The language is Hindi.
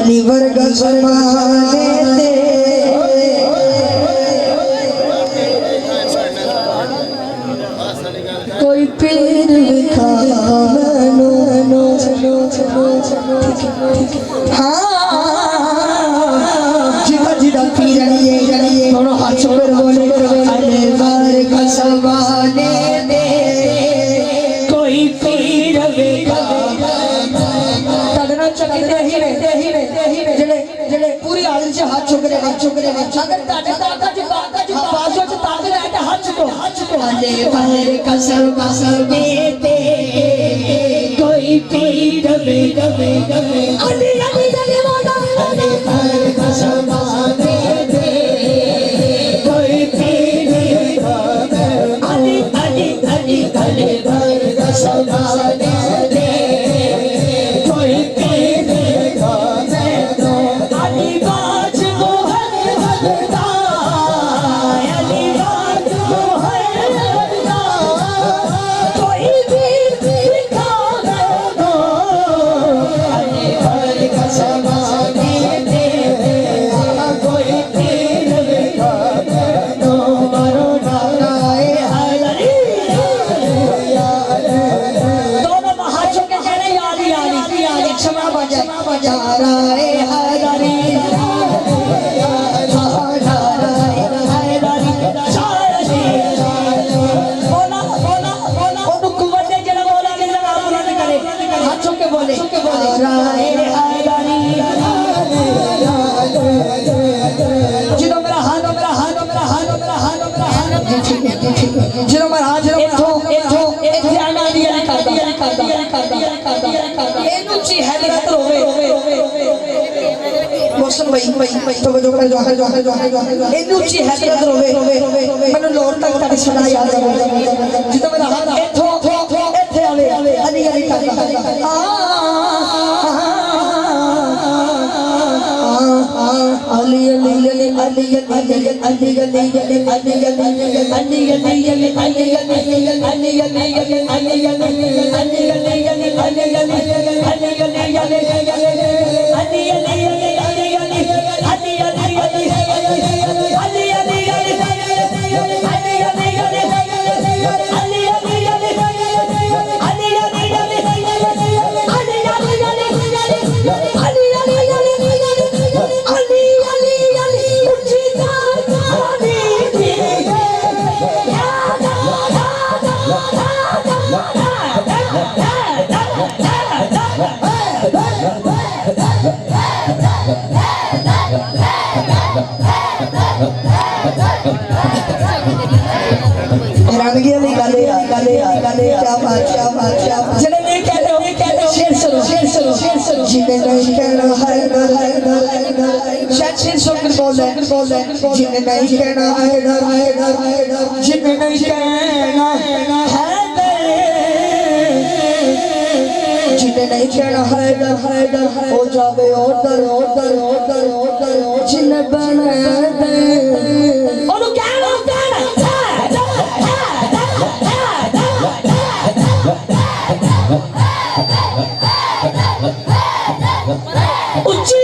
अली वर्गा ज़माने दे कोई पीर विखा मैनू हाँ जिदा जिदा पीर जड़िए दोनों हाथ पर बोले अली वर्गा ज़माने दे कोई पीर विखा पूरी आदमी से हाथ चुक रहे अगर ताटे ताकत जो बाजू से ताकत है तो हाथ चुको अले पर कसम देते कोई पीर दबे अली वाला अले पर कसम देते कोई पीर अली पर कसम देते उच्ची